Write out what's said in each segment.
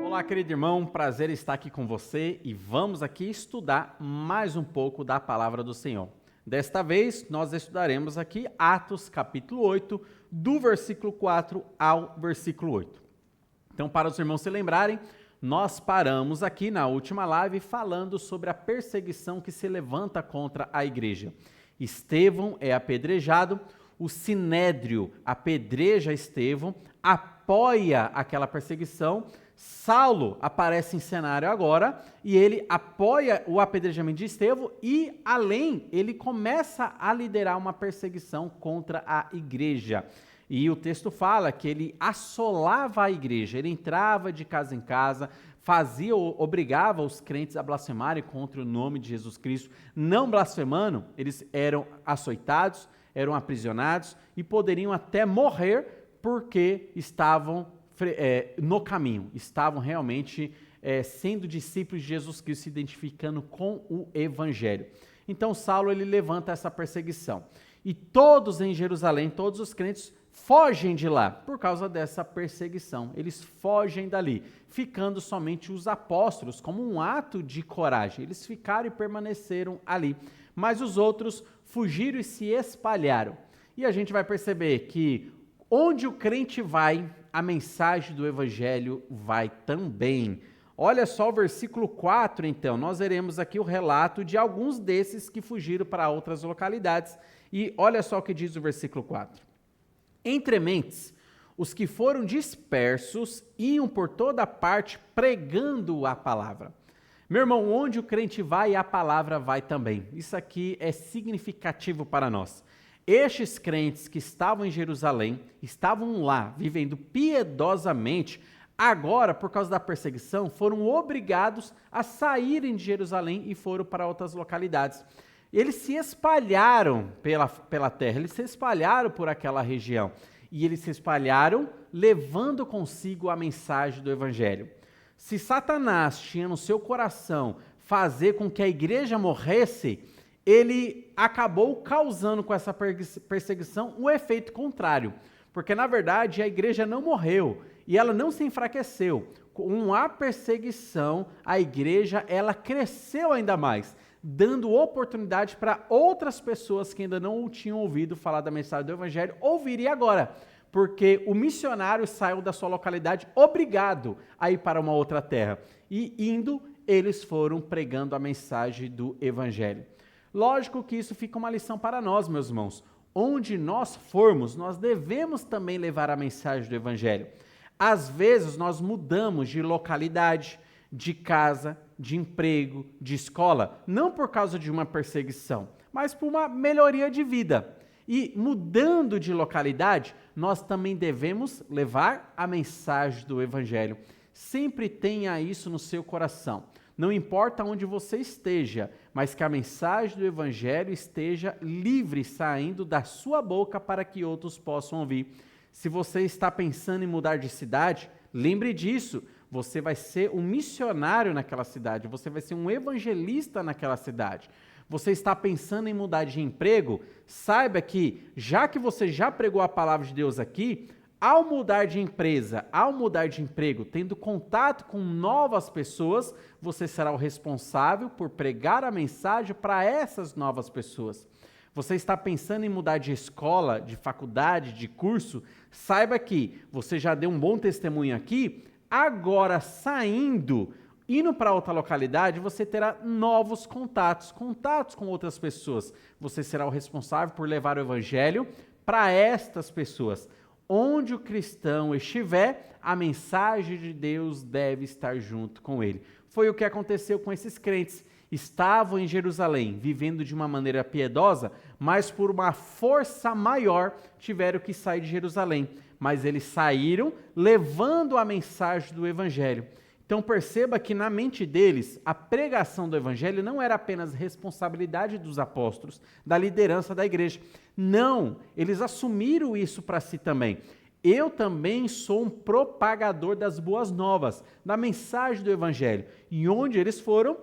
Olá, querido irmão, prazer estar aqui com você e vamos aqui estudar mais um pouco da palavra do Senhor. Desta vez, nós estudaremos aqui Atos capítulo 8, do versículo 4 ao versículo 8. Então, para os irmãos se lembrarem, nós paramos aqui na última live falando sobre a perseguição que se levanta contra a igreja. Estevão é apedrejado, o Sinédrio apedreja Estevão, apoia aquela perseguição. Saulo aparece em cenário agora e ele apoia o apedrejamento de Estevão e, além, ele começa a liderar uma perseguição contra a igreja. E o texto fala que ele assolava a igreja, ele entrava de casa em casa, obrigava os crentes a blasfemarem contra o nome de Jesus Cristo. Não blasfemando, eles eram açoitados, eram aprisionados e poderiam até morrer porque estavam no caminho, estavam realmente sendo discípulos de Jesus Cristo, se identificando com o Evangelho. Então Saulo ele levanta essa perseguição e todos em Jerusalém, todos os crentes fogem de lá por causa dessa perseguição, eles fogem dali, ficando somente os apóstolos como um ato de coragem, eles ficaram e permaneceram ali, mas os outros fugiram e se espalharam. E a gente vai perceber que onde o crente vai, a mensagem do Evangelho vai também. Olha só o versículo 4, então, nós veremos aqui o relato de alguns desses que fugiram para outras localidades. E olha só o que diz o versículo 4. Entre mentes, os que foram dispersos iam por toda parte pregando a palavra. Meu irmão, onde o crente vai, a palavra vai também. Isso aqui é significativo para nós. Estes crentes que estavam em Jerusalém, estavam lá, vivendo piedosamente, agora, por causa da perseguição, foram obrigados a saírem de Jerusalém e foram para outras localidades. Eles se espalharam pela terra, eles se espalharam por aquela região. E eles se espalharam levando consigo a mensagem do Evangelho. Se Satanás tinha no seu coração fazer com que a igreja morresse, ele acabou causando com essa perseguição um efeito contrário, porque na verdade a igreja não morreu e ela não se enfraqueceu. Com a perseguição, a igreja ela cresceu ainda mais, dando oportunidade para outras pessoas que ainda não tinham ouvido falar da mensagem do Evangelho ouvirem agora, porque o missionário saiu da sua localidade obrigado a ir para uma outra terra e indo, eles foram pregando a mensagem do Evangelho. Lógico que isso fica uma lição para nós, meus irmãos. Onde nós formos, nós devemos também levar a mensagem do Evangelho. Às vezes nós mudamos de localidade, de casa, de emprego, de escola, não por causa de uma perseguição, mas por uma melhoria de vida. E mudando de localidade, nós também devemos levar a mensagem do Evangelho. Sempre tenha isso no seu coração. Não importa onde você esteja, mas que a mensagem do Evangelho esteja livre, saindo da sua boca para que outros possam ouvir. Se você está pensando em mudar de cidade, lembre disso. Você vai ser um missionário naquela cidade, você vai ser um evangelista naquela cidade. Você está pensando em mudar de emprego, saiba que, já que você já pregou a palavra de Deus aqui, ao mudar de empresa, ao mudar de emprego, tendo contato com novas pessoas, você será o responsável por pregar a mensagem para essas novas pessoas. Você está pensando em mudar de escola, de faculdade, de curso, saiba que você já deu um bom testemunho aqui, agora saindo, indo para outra localidade, você terá novos contatos com outras pessoas. Você será o responsável por levar o Evangelho para estas pessoas. Onde o cristão estiver, a mensagem de Deus deve estar junto com ele. Foi o que aconteceu com esses crentes. Estavam em Jerusalém, vivendo de uma maneira piedosa, mas por uma força maior tiveram que sair de Jerusalém. Mas eles saíram levando a mensagem do Evangelho. Então perceba que na mente deles, a pregação do Evangelho não era apenas responsabilidade dos apóstolos, da liderança da igreja. Não, eles assumiram isso para si também. Eu também sou um propagador das boas novas, da mensagem do Evangelho. E onde eles foram,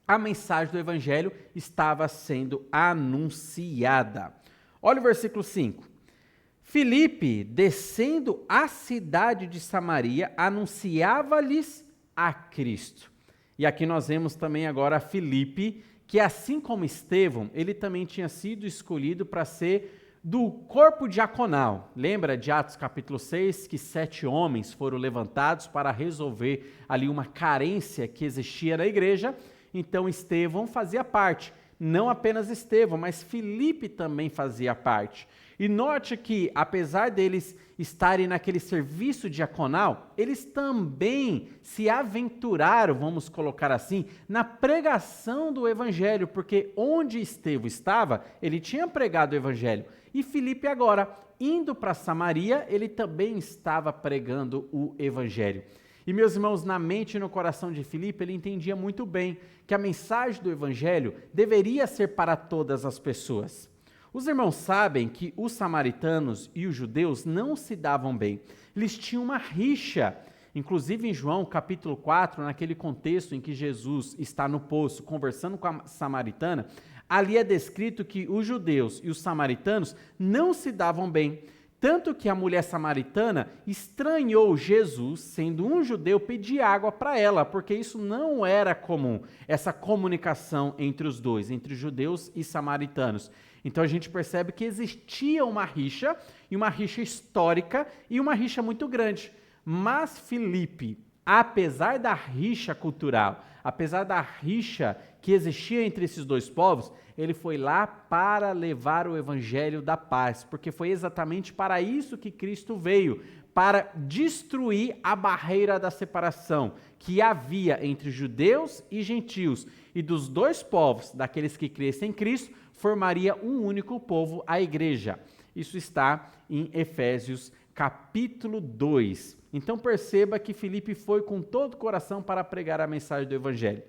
a mensagem do Evangelho estava sendo anunciada. Olha o versículo 5. Filipe, descendo à cidade de Samaria, anunciava-lhes a Cristo. E aqui nós vemos também agora Filipe, que assim como Estevão, ele também tinha sido escolhido para ser do corpo diaconal. Lembra de Atos capítulo 6, que 7 homens foram levantados para resolver ali uma carência que existia na igreja? Então Estevão fazia parte. Não apenas Estevão, mas Filipe também fazia parte. E note que, apesar deles estarem naquele serviço diaconal, eles também se aventuraram, vamos colocar assim, na pregação do evangelho, porque onde Estevão estava, ele tinha pregado o evangelho. E Filipe agora, indo para Samaria, ele também estava pregando o evangelho. E meus irmãos, na mente e no coração de Filipe, ele entendia muito bem que a mensagem do evangelho deveria ser para todas as pessoas. Os irmãos sabem que os samaritanos e os judeus não se davam bem. Eles tinham uma rixa. Inclusive em João capítulo 4, naquele contexto em que Jesus está no poço conversando com a samaritana, ali é descrito que os judeus e os samaritanos não se davam bem. Tanto que a mulher samaritana estranhou Jesus, sendo um judeu, pedir água para ela, porque isso não era comum, essa comunicação entre os dois, entre judeus e samaritanos. Então a gente percebe que existia uma rixa, e uma rixa histórica, e uma rixa muito grande. Mas Filipe, apesar da rixa cultural, apesar da rixa que existia entre esses dois povos, ele foi lá para levar o evangelho da paz, porque foi exatamente para isso que Cristo veio, para destruir a barreira da separação que havia entre judeus e gentios, e dos dois povos, daqueles que crescem em Cristo, formaria um único povo, a igreja. Isso está em Efésios capítulo 2. Então perceba que Filipe foi com todo o coração para pregar a mensagem do evangelho.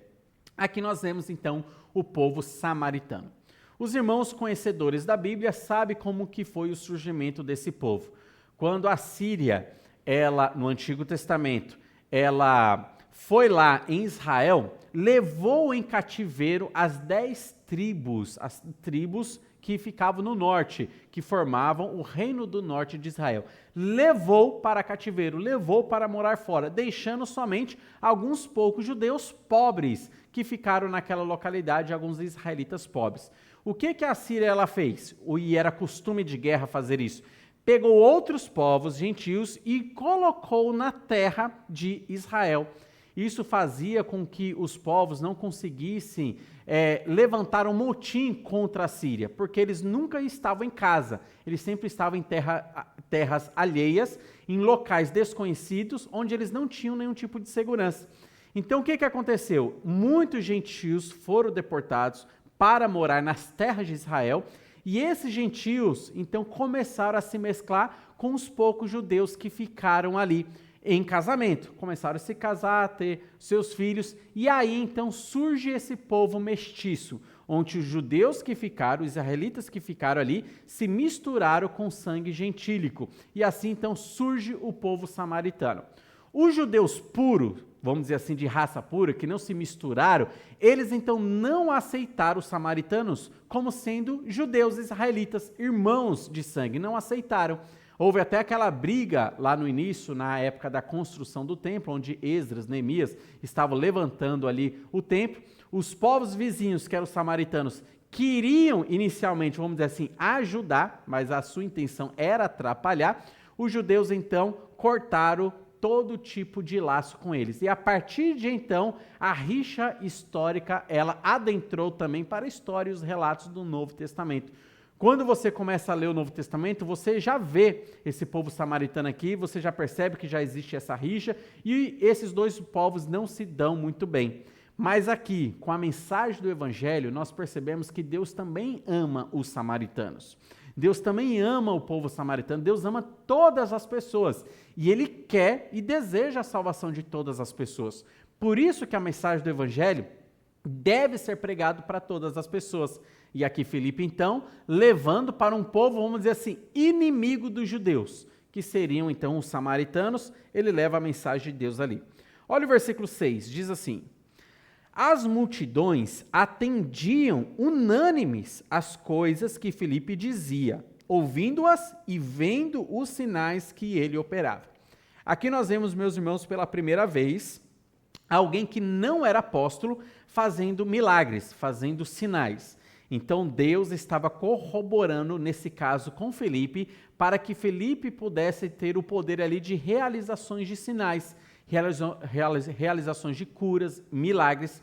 Aqui nós vemos então o povo samaritano. Os irmãos conhecedores da Bíblia sabem como que foi o surgimento desse povo. Quando a Síria, ela no Antigo Testamento, ela foi lá em Israel, levou em cativeiro as 10 tribos, as tribos que ficavam no norte, que formavam o reino do norte de Israel. Levou para cativeiro, levou para morar fora, deixando somente alguns poucos judeus pobres que ficaram naquela localidade, alguns israelitas pobres. O que a Síria ela fez? E era costume de guerra fazer isso. Pegou outros povos gentios e colocou na terra de Israel. Isso fazia com que os povos não conseguissem levantar um motim contra a Síria, porque eles nunca estavam em casa, eles sempre estavam em terras alheias, em locais desconhecidos, onde eles não tinham nenhum tipo de segurança. Então o que aconteceu? Muitos gentios foram deportados para morar nas terras de Israel, e esses gentios então começaram a se mesclar com os poucos judeus que ficaram ali em casamento, começaram a se casar, a ter seus filhos, e aí então surge esse povo mestiço, onde os judeus que ficaram, os israelitas que ficaram ali, se misturaram com sangue gentílico, e assim então surge o povo samaritano. Os judeus puros, vamos dizer assim, de raça pura, que não se misturaram, eles então não aceitaram os samaritanos como sendo judeus israelitas, irmãos de sangue, não aceitaram. Houve até aquela briga lá no início, na época da construção do templo, onde Esdras, Neemias estavam levantando ali o templo. Os povos vizinhos, que eram os samaritanos, queriam inicialmente, vamos dizer assim, ajudar, mas a sua intenção era atrapalhar. Os judeus então cortaram todo tipo de laço com eles. E a partir de então, a rixa histórica, ela adentrou também para a história e os relatos do Novo Testamento. Quando você começa a ler o Novo Testamento, você já vê esse povo samaritano aqui, você já percebe que já existe essa rixa, e esses dois povos não se dão muito bem. Mas aqui, com a mensagem do Evangelho, nós percebemos que Deus também ama os samaritanos. Deus também ama o povo samaritano, Deus ama todas as pessoas, e Ele quer e deseja a salvação de todas as pessoas. Por isso que a mensagem do Evangelho deve ser pregado para todas as pessoas. E aqui Filipe, então, levando para um povo, vamos dizer assim, inimigo dos judeus, que seriam, então, os samaritanos, ele leva a mensagem de Deus ali. Olha o versículo 6, diz assim: as multidões atendiam unânimes às coisas que Filipe dizia, ouvindo-as e vendo os sinais que ele operava. Aqui nós vemos, meus irmãos, pela primeira vez, alguém que não era apóstolo fazendo milagres, fazendo sinais. Então Deus estava corroborando nesse caso com Felipe, para que Felipe pudesse ter o poder ali de realizações de sinais, realizações de curas, milagres.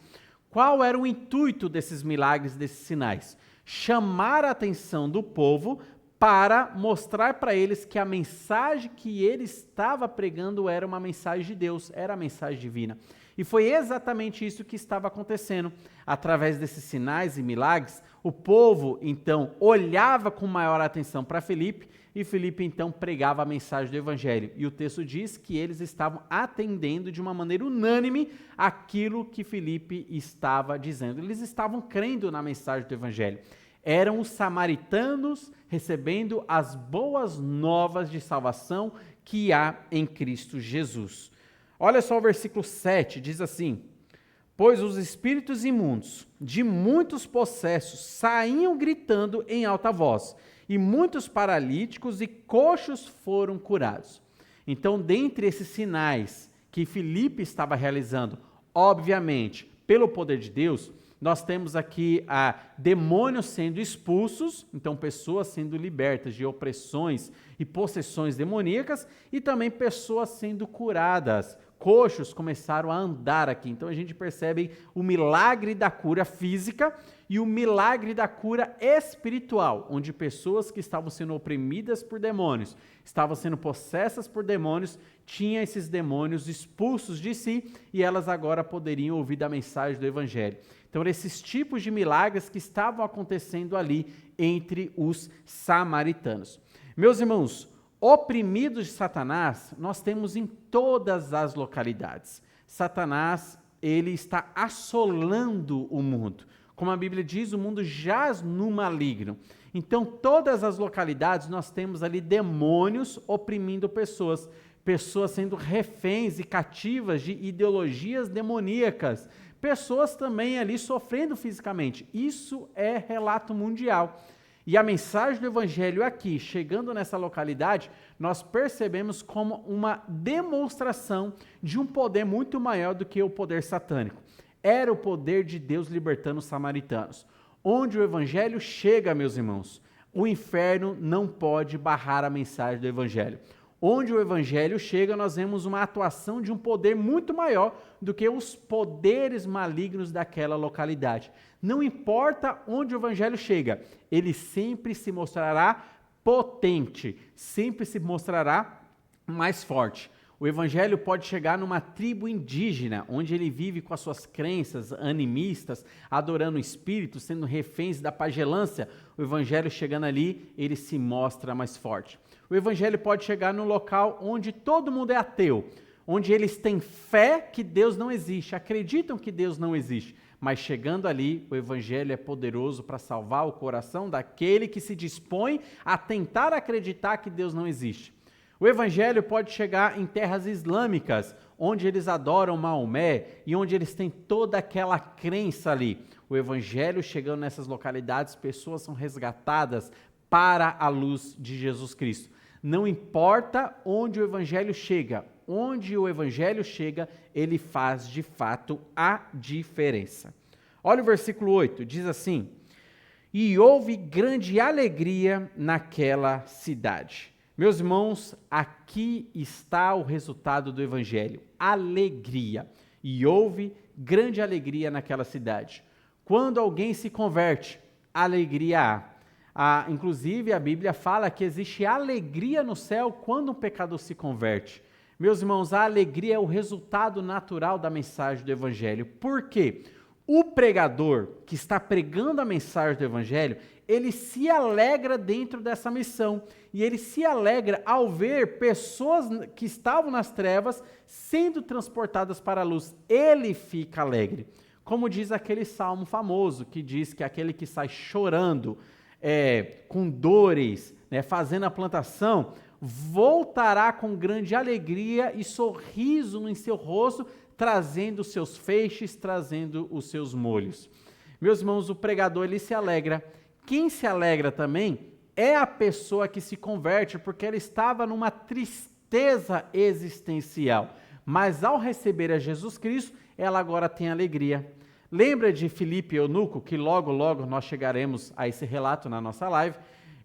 Qual era o intuito desses milagres, desses sinais? Chamar a atenção do povo para mostrar para eles que a mensagem que ele estava pregando era uma mensagem de Deus, era a mensagem divina. E foi exatamente isso que estava acontecendo. Através desses sinais e milagres, o povo, então, olhava com maior atenção para Felipe, e Felipe, então, pregava a mensagem do Evangelho. E o texto diz que eles estavam atendendo de uma maneira unânime aquilo que Felipe estava dizendo. Eles estavam crendo na mensagem do Evangelho. Eram os samaritanos recebendo as boas novas de salvação que há em Cristo Jesus. Olha só o versículo 7, diz assim: pois os espíritos imundos de muitos possessos saíam gritando em alta voz, e muitos paralíticos e coxos foram curados. Então, dentre esses sinais que Filipe estava realizando, obviamente, pelo poder de Deus, nós temos aqui demônios sendo expulsos, então pessoas sendo libertas de opressões e possessões demoníacas, e também pessoas sendo curadas. Coxos começaram a andar aqui. Então a gente percebe o milagre da cura física e o milagre da cura espiritual, onde pessoas que estavam sendo oprimidas por demônios, estavam sendo possessas por demônios, tinham esses demônios expulsos de si e elas agora poderiam ouvir da mensagem do Evangelho. Então, esses tipos de milagres que estavam acontecendo ali entre os samaritanos. Meus irmãos, oprimidos de Satanás, nós temos em todas as localidades. Satanás, ele está assolando o mundo. Como a Bíblia diz, o mundo jaz no maligno. Então, todas as localidades, nós temos ali demônios oprimindo pessoas, pessoas sendo reféns e cativas de ideologias demoníacas, pessoas também ali sofrendo fisicamente. Isso é relato mundial. E a mensagem do Evangelho aqui, chegando nessa localidade, nós percebemos como uma demonstração de um poder muito maior do que o poder satânico. Era o poder de Deus libertando os samaritanos. Onde o Evangelho chega, meus irmãos, o inferno não pode barrar a mensagem do Evangelho. Onde o Evangelho chega, nós vemos uma atuação de um poder muito maior do que os poderes malignos daquela localidade. Não importa onde o Evangelho chega, ele sempre se mostrará potente, sempre se mostrará mais forte. O Evangelho pode chegar numa tribo indígena, onde ele vive com as suas crenças animistas, adorando o espírito, sendo reféns da pagelância. O Evangelho chegando ali, ele se mostra mais forte. O Evangelho pode chegar num local onde todo mundo é ateu, onde eles têm fé que Deus não existe, acreditam que Deus não existe, mas chegando ali, o Evangelho é poderoso para salvar o coração daquele que se dispõe a tentar acreditar que Deus não existe. O Evangelho pode chegar em terras islâmicas, onde eles adoram Maomé e onde eles têm toda aquela crença ali. O Evangelho chegando nessas localidades, pessoas são resgatadas para a luz de Jesus Cristo. Não importa onde o Evangelho chega, onde o Evangelho chega, ele faz de fato a diferença. Olha o versículo 8, diz assim: e houve grande alegria naquela cidade. Meus irmãos, aqui está o resultado do Evangelho, alegria. E houve grande alegria naquela cidade. Quando alguém se converte, alegria há. Inclusive, a Bíblia fala que existe alegria no céu quando um pecador se converte. Meus irmãos, a alegria é o resultado natural da mensagem do Evangelho. Por quê? O pregador que está pregando a mensagem do Evangelho, ele se alegra dentro dessa missão. E ele se alegra ao ver pessoas que estavam nas trevas sendo transportadas para a luz. Ele fica alegre. Como diz aquele salmo famoso, que diz que aquele que sai chorando, com dores, fazendo a plantação, voltará com grande alegria e sorriso em seu rosto, trazendo os seus feixes, trazendo os seus molhos. Meus irmãos, o pregador, ele se alegra. Quem se alegra também é a pessoa que se converte, porque ela estava numa tristeza existencial. mas ao receber a Jesus Cristo, ela agora tem alegria. Lembra de Filipe e Eunuco, que logo nós chegaremos a esse relato na nossa live?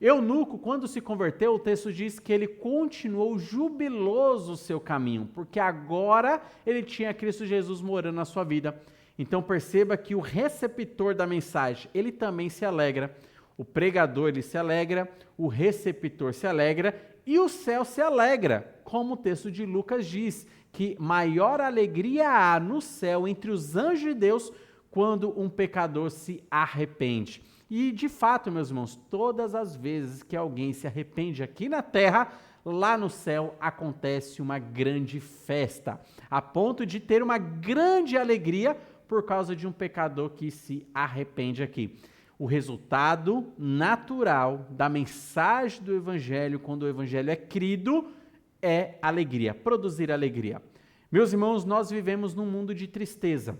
Eunuco, quando se converteu, o texto diz que ele continuou jubiloso o seu caminho, porque agora ele tinha Cristo Jesus morando na sua vida. Então perceba que o receptor da mensagem, ele também se alegra. O pregador, ele se alegra, o receptor se alegra e o céu se alegra, como o texto de Lucas diz, que maior alegria há no céu entre os anjos de Deus quando um pecador se arrepende. E, de fato, meus irmãos, todas as vezes que alguém se arrepende aqui na terra, lá no céu acontece uma grande festa, a ponto de ter uma grande alegria por causa de um pecador que se arrepende aqui. O resultado natural da mensagem do Evangelho, quando o Evangelho é crido, é alegria, produzir alegria. Meus irmãos, nós vivemos num mundo de tristeza.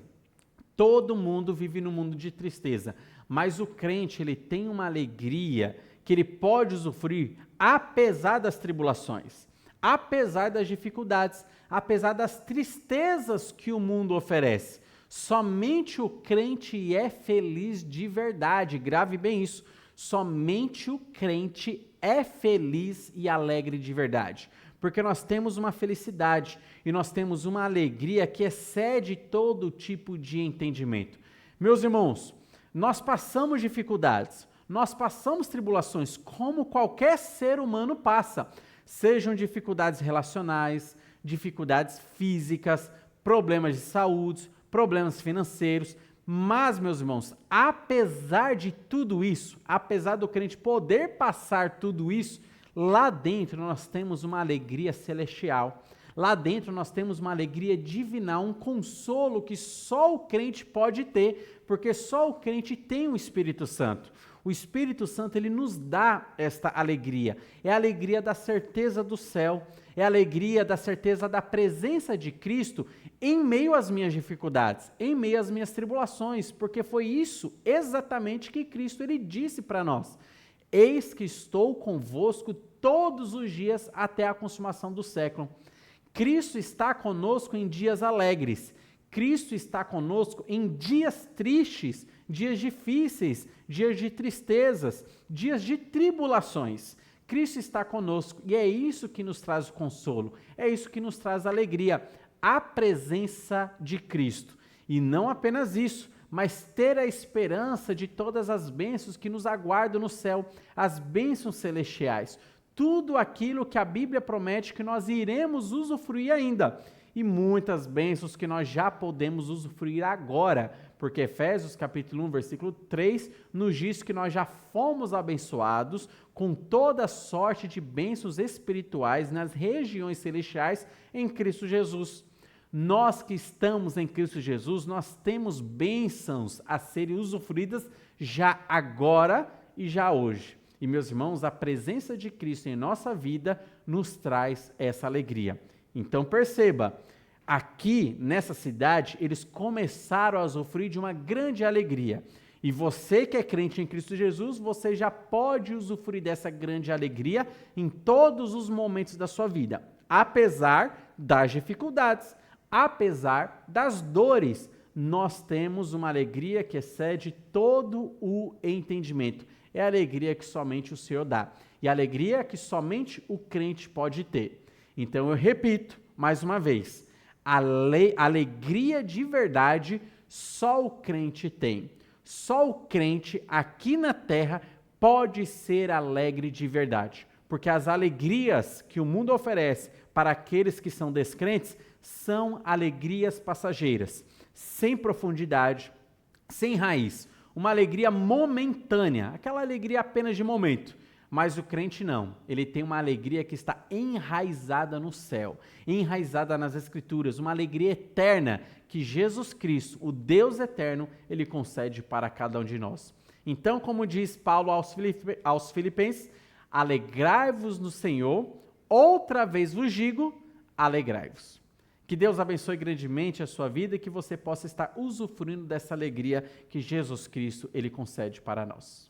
Todo mundo vive num mundo de tristeza, mas o crente, ele tem uma alegria que ele pode usufruir apesar das tribulações, apesar das dificuldades, apesar das tristezas que o mundo oferece. Somente o crente é feliz de verdade, grave bem isso, somente o crente é feliz e alegre de verdade. Porque nós temos uma felicidade e nós temos uma alegria que excede todo tipo de entendimento. Meus irmãos, nós passamos dificuldades, nós passamos tribulações, como qualquer ser humano passa. Sejam dificuldades relacionais, dificuldades físicas, problemas de saúde, problemas financeiros. Mas, meus irmãos, apesar de tudo isso, apesar do crente poder passar tudo isso, lá dentro nós temos uma alegria celestial. Lá dentro nós temos uma alegria divinal, um consolo que só o crente pode ter, porque só o crente tem o Espírito Santo. O Espírito Santo, ele nos dá esta alegria. É a alegria da certeza do céu, é a alegria da certeza da presença de Cristo em meio às minhas dificuldades, em meio às minhas tribulações, porque foi isso exatamente que Cristo ele disse para nós. Eis que estou convosco todos os dias até a consumação do século. Cristo está conosco em dias alegres. Cristo está conosco em dias tristes, dias difíceis, dias de tristezas, dias de tribulações. Cristo está conosco e é isso que nos traz o consolo, é isso que nos traz a alegria, a presença de Cristo. E não apenas isso, mas ter a esperança de todas as bênçãos que nos aguardam no céu, as bênçãos celestiais. Tudo aquilo que a Bíblia promete que nós iremos usufruir ainda. E muitas bênçãos que nós já podemos usufruir agora, porque Efésios capítulo 1, versículo 3, nos diz que nós já fomos abençoados com toda sorte de bênçãos espirituais nas regiões celestiais em Cristo Jesus. Nós que estamos em Cristo Jesus, nós temos bênçãos a serem usufruídas já agora e já hoje. E, meus irmãos, a presença de Cristo em nossa vida nos traz essa alegria. Então, perceba, aqui nessa cidade, eles começaram a usufruir de uma grande alegria. E você que é crente em Cristo Jesus, você já pode usufruir dessa grande alegria em todos os momentos da sua vida, apesar das dificuldades, apesar das dores. Nós temos uma alegria que excede todo o entendimento. É a alegria que somente o Senhor dá. E a alegria que somente o crente pode ter. Então eu repito mais uma vez, a alegria de verdade só o crente tem. Só o crente aqui na terra pode ser alegre de verdade. Porque as alegrias que o mundo oferece para aqueles que são descrentes são alegrias passageiras, sem profundidade, sem raiz. Uma alegria momentânea, aquela alegria apenas de momento. Mas o crente não, ele tem uma alegria que está enraizada no céu, enraizada nas Escrituras, uma alegria eterna que Jesus Cristo, o Deus eterno, ele concede para cada um de nós. Então, como diz Paulo aos Filipenses, alegrai-vos no Senhor, outra vez vos digo, alegrai-vos. Que Deus abençoe grandemente a sua vida e que você possa estar usufruindo dessa alegria que Jesus Cristo, ele concede para nós.